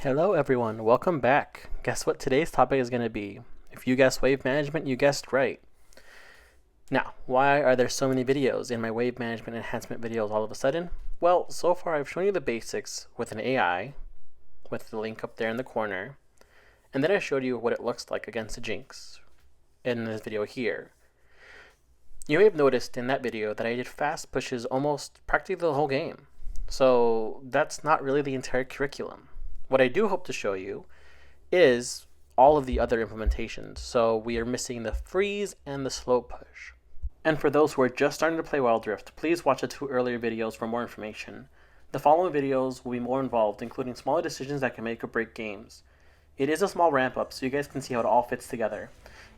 Hello everyone, welcome back. Guess what today's topic is going to be? If you guessed wave management, you guessed right. Now, why are there so many videos in my wave management enhancement videos all of a sudden? Well, so far I've shown you the basics with an AI, with the link up there in the corner, and then I showed you what it looks like against a Jinx in this video here. You may have noticed in that video that I did fast pushes almost practically the whole game. So that's not really the entire curriculum. What I do hope to show you is all of the other implementations. So we are missing the freeze and the slow push. And for those who are just starting to play Wild Rift, please watch the 2 earlier videos for more information. The following videos will be more involved, including smaller decisions that can make or break games. It is a small ramp up, so you guys can see how it all fits together.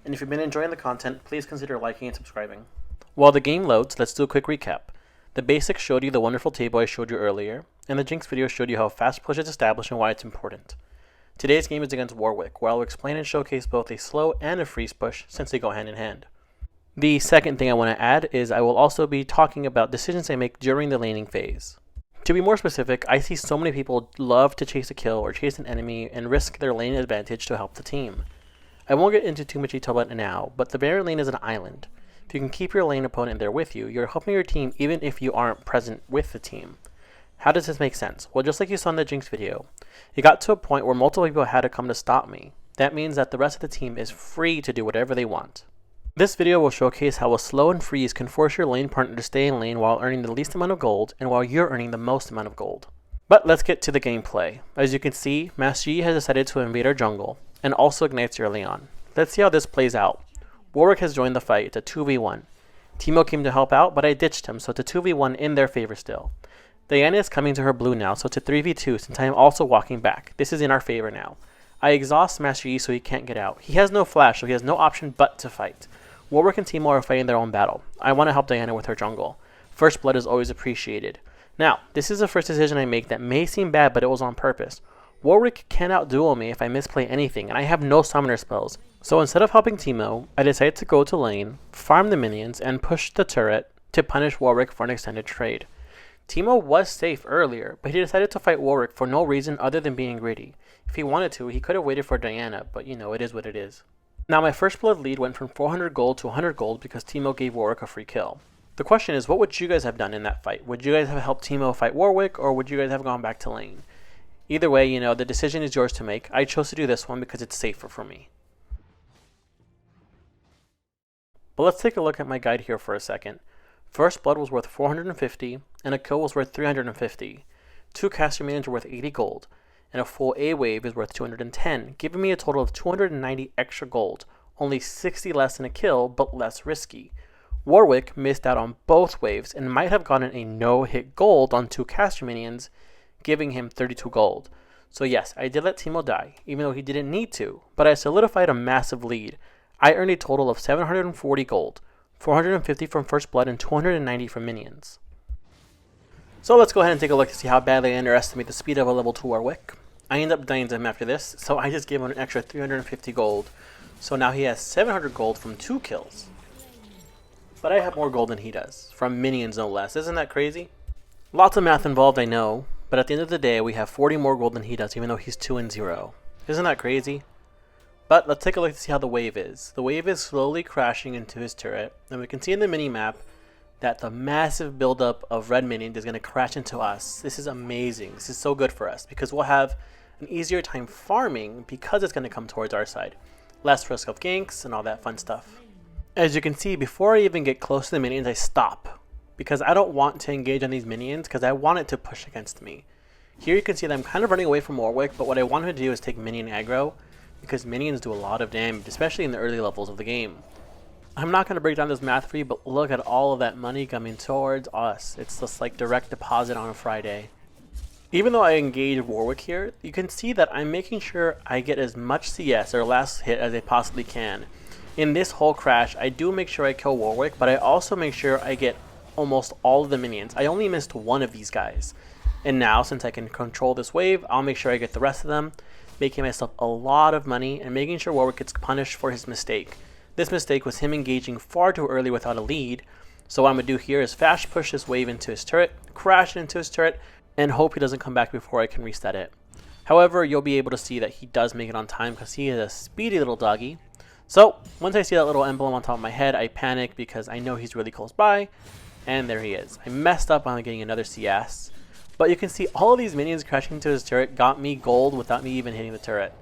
And if you've been enjoying the content, please consider liking and subscribing. While the game loads, let's do a quick recap. The basics showed you the wonderful table I showed you earlier, and the Jinx video showed you how fast push is established and why it's important. Today's game is against Warwick, where I'll explain and showcase both a slow and a freeze push, since they go hand in hand. The second thing I want to add is I will also be talking about decisions I make during the laning phase. To be more specific, I see so many people love to chase a kill or chase an enemy and risk their lane advantage to help the team. I won't get into too much detail about it now, but the Baron lane is an island. If you can keep your lane opponent there with you, you're helping your team even if you aren't present with the team. How does this make sense? Well, just like you saw in the Jinx video, it got to a point where multiple people had to come to stop me. That means that the rest of the team is free to do whatever they want. This video will showcase how a slow and freeze can force your lane partner to stay in lane while earning the least amount of gold and while you're earning the most amount of gold. But let's get to the gameplay. As you can see, Master Yi has decided to invade our jungle and also ignites early on. Let's see how this plays out. Warwick has joined the fight. It's a 2v1. Teemo came to help out, but I ditched him, so it's a 2v1 in their favor still. Diana is coming to her blue now, so it's a 3v2 since I am also walking back. This is in our favor now. I exhaust Master Yi so he can't get out. He has no flash, so he has no option but to fight. Warwick and Teemo are fighting their own battle. I want to help Diana with her jungle. First blood is always appreciated. Now, this is the first decision I make that may seem bad, but it was on purpose. Warwick can out-duel me if I misplay anything, and I have no summoner spells. So instead of helping Teemo, I decided to go to lane, farm the minions, and push the turret to punish Warwick for an extended trade. Teemo was safe earlier, but he decided to fight Warwick for no reason other than being greedy. If he wanted to, he could have waited for Diana, but you know, it is what it is. Now my first blood lead went from 400 gold to 100 gold because Teemo gave Warwick a free kill. The question is, what would you guys have done in that fight? Would you guys have helped Teemo fight Warwick, or would you guys have gone back to lane? Either way, you know, the decision is yours to make. I chose to do this one because it's safer for me. But let's take a look at my guide here for a second. First blood was worth 450, and a kill was worth 350. 2 caster minions are worth 80 gold, and a full A wave is worth 210, giving me a total of 290 extra gold, only 60 less than a kill, but less risky. Warwick missed out on both waves and might have gotten a no-hit gold on 2 caster minions, giving him 32 gold. So yes, I did let Teemo die, even though he didn't need to, but I solidified a massive lead. I earned a total of 740 gold, 450 from first blood and 290 from minions. So let's go ahead and take a look to see how badly I underestimate the speed of a level 2 Warwick. I end up dying to him after this, so I just gave him an extra 350 gold. So now he has 700 gold from 2 kills. But I have more gold than he does, from minions no less. Isn't that crazy? Lots of math involved, I know, but at the end of the day we have 40 more gold than he does, even though he's 2-0. Isn't that crazy? But let's take a look to see how the wave is. The wave is slowly crashing into his turret, and we can see in the mini-map that the massive buildup of red minions is going to crash into us. This is amazing. This is so good for us, because we'll have an easier time farming because it's going to come towards our side. Less risk of ganks and all that fun stuff. As you can see, before I even get close to the minions, I stop, because I don't want to engage on these minions, because I want it to push against me. Here you can see that I'm kind of running away from Warwick, but what I want him to do is take minion aggro, because minions do a lot of damage, especially in the early levels of the game. I'm not going to break down this math for you, but look at all of that money coming towards us. It's just like direct deposit on a Friday. Even though I engage Warwick here, you can see that I'm making sure I get as much CS or last hit as I possibly can. In this whole crash, I do make sure I kill Warwick, but I also make sure I get almost all of the minions. I only missed one of these guys. And now, since I can control this wave, I'll make sure I get the rest of them, making myself a lot of money and making sure Warwick gets punished for his mistake. This mistake was him engaging far too early without a lead, so what I'm going to do here is fast push this wave into his turret, crash it into his turret, and hope he doesn't come back before I can reset it. However, you'll be able to see that he does make it on time because he is a speedy little doggy. So once I see that little emblem on top of my head, I panic because I know he's really close by. And there he is. I messed up on getting another CS. But you can see all of these minions crashing into his turret got me gold without me even hitting the turret.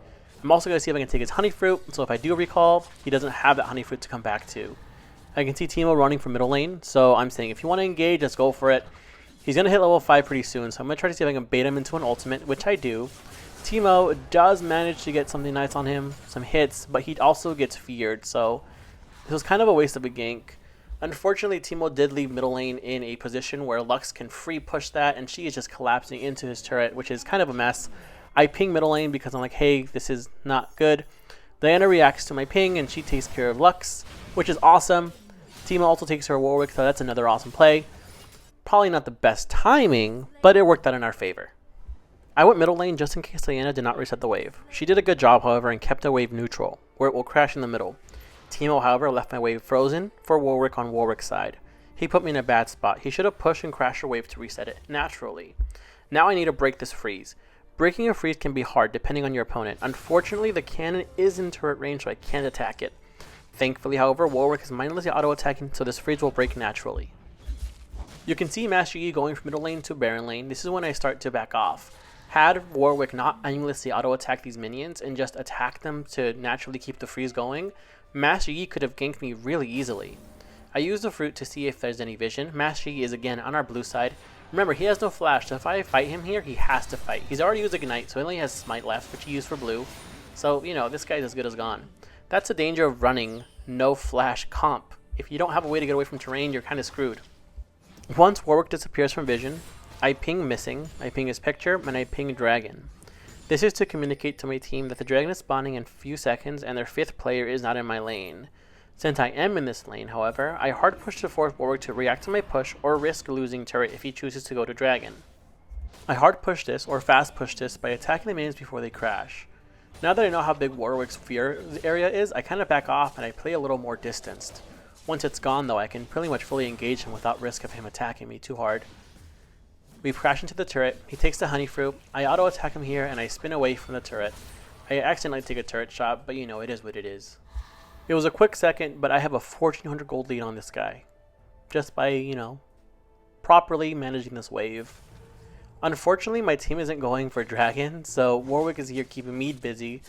I'm also going to see if I can take his honey fruit. So if I do recall, he doesn't have that honey fruit to come back to. I can see Teemo running from middle lane. So I'm saying if you want to engage, just go for it. He's going to hit level 5 pretty soon. So I'm going to try to see if I can bait him into an ultimate, which I do. Teemo does manage to get something nice on him, some hits, but he also gets feared. So it was kind of a waste of a gank. Unfortunately, Teemo did leave middle lane in a position where Lux can free push that, and she is just collapsing into his turret, which is kind of a mess. I ping middle lane because I'm like, hey, this is not good. Diana reacts to my ping, and she takes care of Lux, which is awesome. Teemo also takes her Warwick, so that's another awesome play. Probably not the best timing, but it worked out in our favor. I went middle lane just in case Diana did not reset the wave. She did a good job, however, and kept the wave neutral, where it will crash in the middle. Teemo, however, left my wave frozen for Warwick on Warwick's side. He put me in a bad spot. He should have pushed and crashed a wave to reset it naturally. Now I need to break this freeze. Breaking a freeze can be hard depending on your opponent. Unfortunately, the cannon is in turret range, so I can't attack it. Thankfully, however, Warwick is mindlessly auto-attacking, so this freeze will break naturally. You can see Master Yi going from middle lane to Baron lane. This is when I start to back off. Had Warwick not aimlessly auto-attack these minions and just attack them to naturally keep the freeze going, Master Yi could have ganked me really easily. I used the fruit to see if there's any vision. Master Yi is again on our blue side. Remember, he has no flash, so if I fight him here, he has to fight. He's already used Ignite, so he only has Smite left, which he used for blue. So, you know, this guy's as good as gone. That's the danger of running no flash comp. If you don't have a way to get away from terrain, you're kind of screwed. Once Warwick disappears from vision, I ping missing, I ping his picture, and I ping dragon. This is to communicate to my team that the dragon is spawning in a few seconds and their 5th player is not in my lane. Since I am in this lane, however, I hard push to force Warwick to react to my push or risk losing turret if he chooses to go to dragon. I hard push this or fast push this by attacking the minions before they crash. Now that I know how big Warwick's fear area is, I kind of back off and I play a little more distanced. Once it's gone though, I can pretty much fully engage him without risk of him attacking me too hard. We crash into the turret, he takes the honey fruit, I auto attack him here and I spin away from the turret. I accidentally take a turret shot, but you know, it is what it is. It was a quick second, but I have a 1400 gold lead on this guy. Just by, you know, properly managing this wave. Unfortunately, my team isn't going for dragon, so Warwick is here keeping me busy.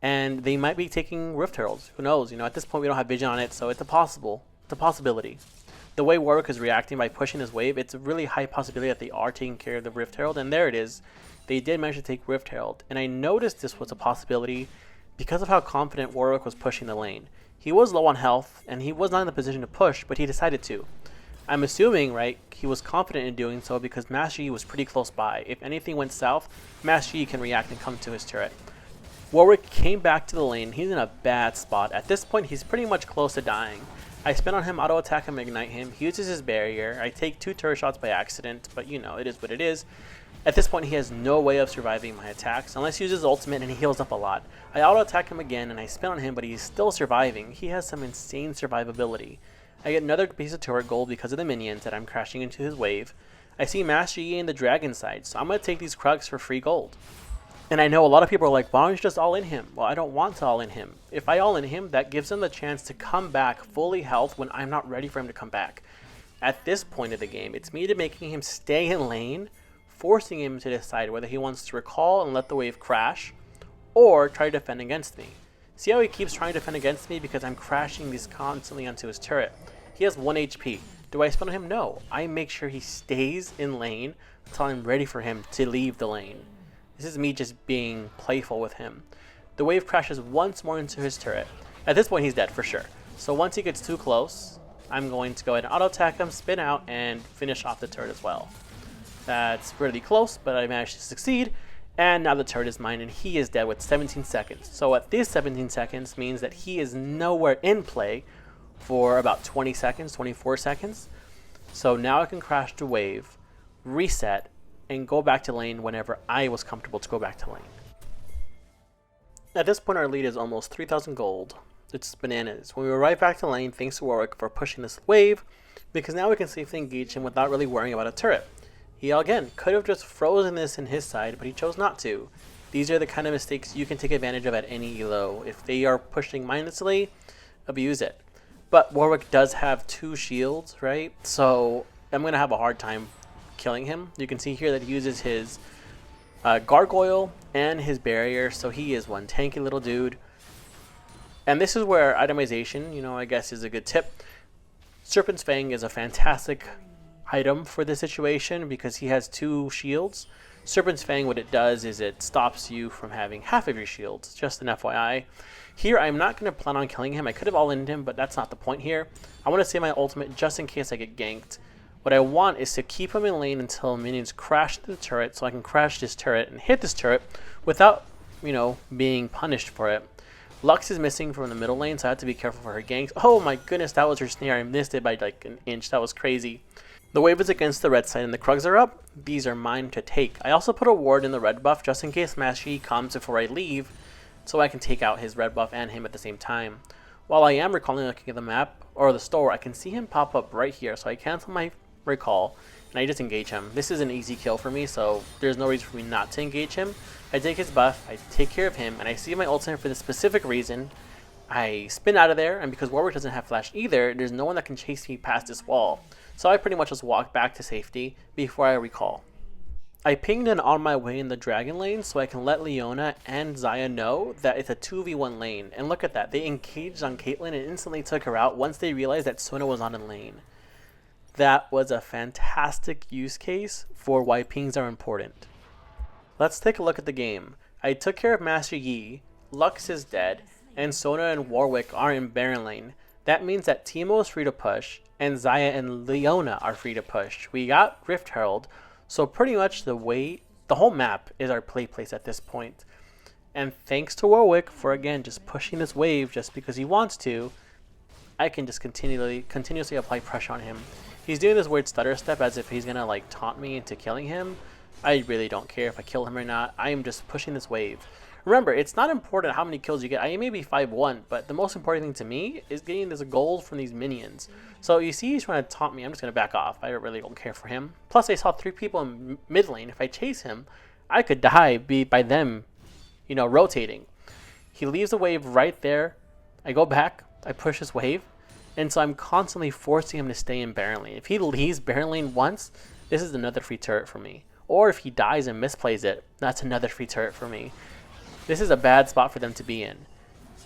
And they might be taking Rift Heralds. Who knows? You know, at this point we don't have vision on it, so it's a possibility. The way Warwick is reacting by pushing his wave, it's a really high possibility that they are taking care of the Rift Herald, and there it is. They did manage to take Rift Herald, and I noticed this was a possibility because of how confident Warwick was pushing the lane. He was low on health, and he was not in the position to push, but he decided to. I'm assuming, right, he was confident in doing so because Master Yi was pretty close by. If anything went south, Master Yi can react and come to his turret. Warwick came back to the lane. He's in a bad spot. At this point, he's pretty much close to dying. I spin on him, auto attack him, ignite him. He uses his barrier. I take 2 turret shots by accident, but you know, it is what it is. At this point, he has no way of surviving my attacks unless he uses ultimate and he heals up a lot. I auto attack him again and I spin on him, but he's still surviving. He has some insane survivability. I get another piece of turret gold because of the minions that I'm crashing into his wave. I see Master Yi in the dragon side, so I'm going to take these Krugs for free gold. And I know a lot of people are like, why don't you just all in him? Well, I don't want to all in him. If I all in him, that gives him the chance to come back fully health when I'm not ready for him to come back. At this point of the game, it's me to making him stay in lane, forcing him to decide whether he wants to recall and let the wave crash, or try to defend against me. See how he keeps trying to defend against me because I'm crashing these constantly onto his turret. He has 1 HP. Do I spin on him? No. I make sure he stays in lane until I'm ready for him to leave the lane. This is me just being playful with him. The wave crashes once more into his turret. At this point, he's dead for sure. So once he gets too close, I'm going to go ahead and auto attack him, spin out, and finish off the turret as well. That's pretty close, but I managed to succeed. And now the turret is mine, and he is dead with 17 seconds. So at these 17 seconds means that he is nowhere in play for about 20 seconds, 24 seconds. So now I can crash the wave, reset, and go back to lane whenever I was comfortable to go back to lane. At this point, our lead is almost 3,000 gold. It's bananas. When we arrive back to lane, thanks to Warwick for pushing this wave, because now we can safely engage him without really worrying about a turret. He, again, could have just frozen this in his side, but he chose not to. These are the kind of mistakes you can take advantage of at any elo. If they are pushing mindlessly, abuse it. But Warwick does have 2 shields, right? So I'm going to have a hard time killing him. You can see here that he uses his gargoyle and his barrier, so he is one tanky little dude. And this is where itemization, you know, I guess is a good tip. Serpent's Fang is a fantastic item for this situation because he has 2 shields. Serpent's Fang, what it does is it stops you from having half of your shields, just an FYI. Here, I'm not going to plan on killing him. I could have all-in'd him, but that's not the point here. I want to save my ultimate just in case I get ganked. What I want is to keep him in lane until minions crash into the turret, so I can crash this turret and hit this turret without, you know, being punished for it. Lux is missing from the middle lane, so I have to be careful for her ganks. Oh my goodness, that was her snare. I missed it by like an inch. That was crazy. The wave is against the red side and the Krugs are up. These are mine to take. I also put a ward in the red buff just in case Master Yi comes before I leave, so I can take out his red buff and him at the same time. While I am recalling looking at the map, or the store, I can see him pop up right here, so I cancel my recall, and I just engage him. This is an easy kill for me, so there's no reason for me not to engage him. I take his buff, I take care of him, and I see my ultimate for this specific reason. I spin out of there, and because Warwick doesn't have flash either, there's no one that can chase me past this wall. So I pretty much just walk back to safety before I recall. I pinged in on my way in the dragon lane so I can let Leona and Xayah know that it's a 2v1 lane. And look at that, they engaged on Caitlyn and instantly took her out once they realized that Sona was not in lane. That was a fantastic use case for why pings are important. Let's take a look at the game. I took care of Master Yi, Lux is dead, and Sona and Warwick are in Baron lane. That means that Teemo is free to push, and Xayah and Leona are free to push. We got Rift Herald, so pretty much the whole map is our play place at this point. And thanks to Warwick for again just pushing this wave just because he wants to, I can just continuously apply pressure on him. He's doing this weird stutter step as if he's gonna like taunt me into killing him. I really don't care if I kill him or not. I am just pushing this wave. Remember, it's not important how many kills you get. I may be 5-1, but the most important thing to me is getting this gold from these minions. So you see he's trying to taunt me. I'm just going to back off. I really don't care for him. Plus, I saw 3 people in mid lane. If I chase him, I could die by them, you know, rotating. He leaves the wave right there. I go back. I push his wave. And so I'm constantly forcing him to stay in Baron lane. If he leaves Baron lane once, this is another free turret for me. Or if he dies and misplays it, that's another free turret for me. This is a bad spot for them to be in.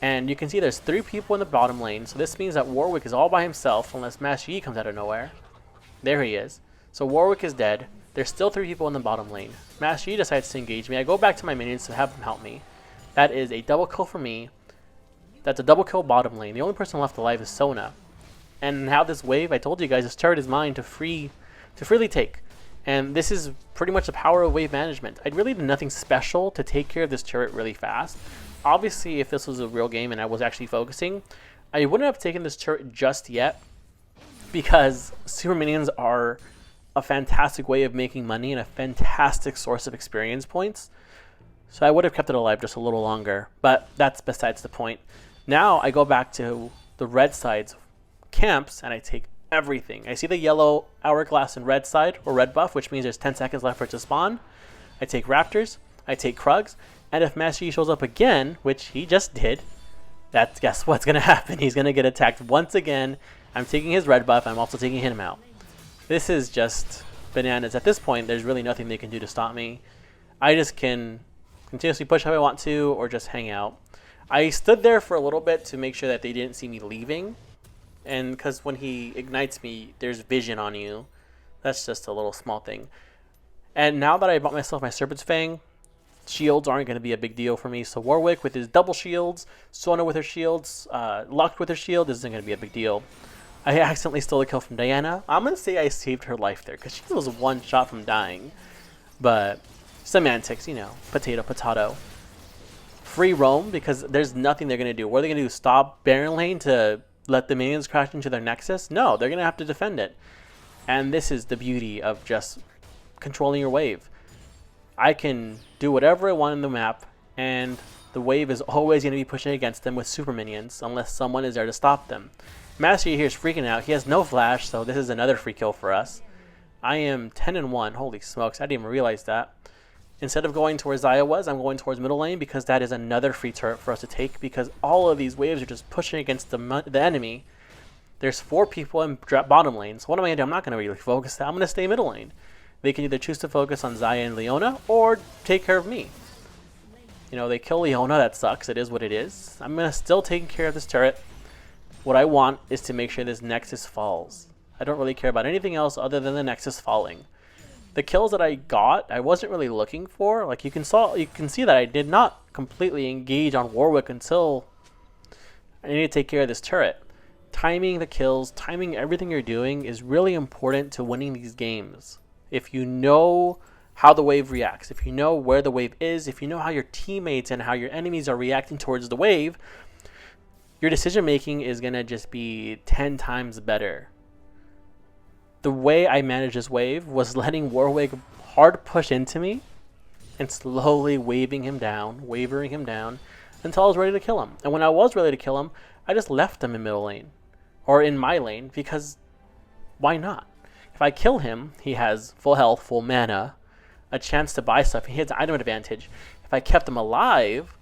And you can see there's 3 people in the bottom lane, so this means that Warwick is all by himself unless Master Yi comes out of nowhere. There he is. So Warwick is dead. There's still 3 people in the bottom lane. Master Yi decides to engage me. I go back to my minions to have them help me. That is a double kill for me. That's a double kill bottom lane. The only person left alive is Sona. And now this wave, I told you guys, this turret is mine to freely take. And this is pretty much the power of wave management. I really did nothing special to take care of this turret really fast. Obviously, if this was a real game and I was actually focusing, I wouldn't have taken this turret just yet because super minions are a fantastic way of making money and a fantastic source of experience points. So I would have kept it alive just a little longer, but that's besides the point. Now I go back to the red side's camps and I take everything. I see the yellow hourglass and red side or red buff, which means there's 10 seconds left for it to spawn. I take raptors, I take Krugs, and if Master Yi shows up again, which he just did, guess what's going to happen? He's going to get attacked once again. I'm taking his red buff, I'm also taking him out. This is just bananas. At this point, there's really nothing they can do to stop me. I just can continuously push how I want to or just hang out. I stood there for a little bit to make sure that they didn't see me leaving. And because when he ignites me, there's vision on you. That's just a little small thing. And now that I bought myself my Serpent's Fang, shields aren't going to be a big deal for me. So Warwick with his double shields, Sona with her shields, Lux with her shield, this isn't going to be a big deal. I accidentally stole a kill from Diana. I'm going to say I saved her life there because she was 1 shot from dying. But semantics, you know, potato, potato. Free roam because there's nothing they're going to do. What are they going to do? Stop Baron lane to let the minions crash into their nexus? No, they're going to have to defend it. And this is the beauty of just controlling your wave. I can do whatever I want in the map, and the wave is always going to be pushing against them with super minions, unless someone is there to stop them. Master Yi here is freaking out. He has no flash, so this is another free kill for us. I am 10-1. Holy smokes, I didn't even realize that. Instead of going towards Xayah was, I'm going towards middle lane because that is another free turret for us to take because all of these waves are just pushing against the enemy. There's 4 people in bottom lane, so what am I going to do? I'm not going to really focus that. I'm going to stay middle lane. They can either choose to focus on Xayah and Leona or take care of me. You know, they kill Leona, that sucks. It is what it is. I'm going to still take care of this turret. What I want is to make sure this Nexus falls. I don't really care about anything else other than the Nexus falling. The kills that I got, I wasn't really looking for. Like you can see that I did not completely engage on Warwick until I need to take care of this turret. Timing the kills, timing everything you're doing is really important to winning these games. If you know how the wave reacts, if you know where the wave is, if you know how your teammates and how your enemies are reacting towards the wave, your decision making is going to just be 10 times better. The way I managed this wave was letting Warwick hard push into me and slowly wavering him down until I was ready to kill him. And when I was ready to kill him, I just left him in middle lane or in my lane because why not? If I kill him, he has full health, full mana, a chance to buy stuff. He has an item advantage. If I kept him alive,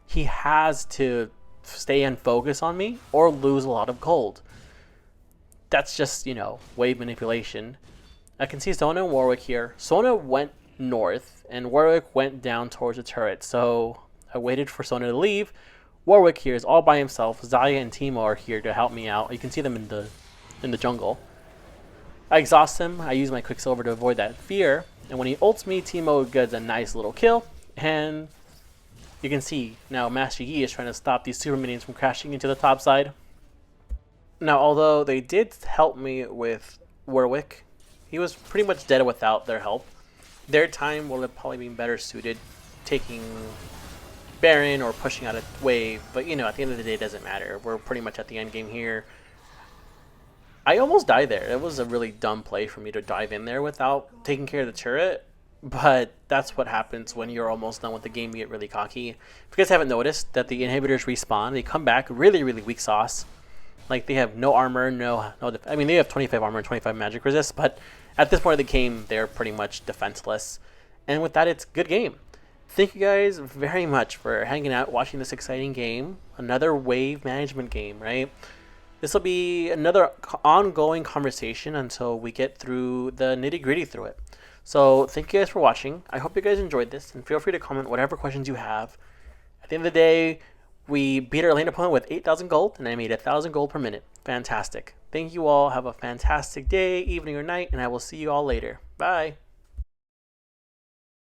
he has to stay and focus on me or lose a lot of gold. That's just, you know, wave manipulation. I can see Sona and Warwick here. Sona went north and Warwick went down towards the turret. So I waited for Sona to leave. Warwick here is all by himself. Xayah and Teemo are here to help me out. You can see them in the jungle. I exhaust him. I use my Quicksilver to avoid that fear. And when he ults me, Teemo gets a nice little kill. And you can see now Master Yi is trying to stop these super minions from crashing into the top side. Now, although they did help me with Warwick, he was pretty much dead without their help. Their time will have probably been better suited taking Baron or pushing out a wave, but you know, at the end of the day, it doesn't matter. We're pretty much at the end game here. I almost died there. It was a really dumb play for me to dive in there without taking care of the turret, but that's what happens when you're almost done with the game. You get really cocky. If you guys haven't noticed that the inhibitors respawn, they come back really, really weak sauce. Like, they have no armor, I mean, they have 25 armor and 25 magic resist, but at this point of the game, they're pretty much defenseless. And with that, it's a good game. Thank you guys very much for hanging out, watching this exciting game. Another wave management game, right? This will be another ongoing conversation until we get through the nitty-gritty through it. So, thank you guys for watching. I hope you guys enjoyed this, and feel free to comment whatever questions you have. At the end of the day, we beat our lane opponent with 8,000 gold, and I made 1,000 gold per minute. Fantastic. Thank you all. Have a fantastic day, evening, or night, and I will see you all later. Bye.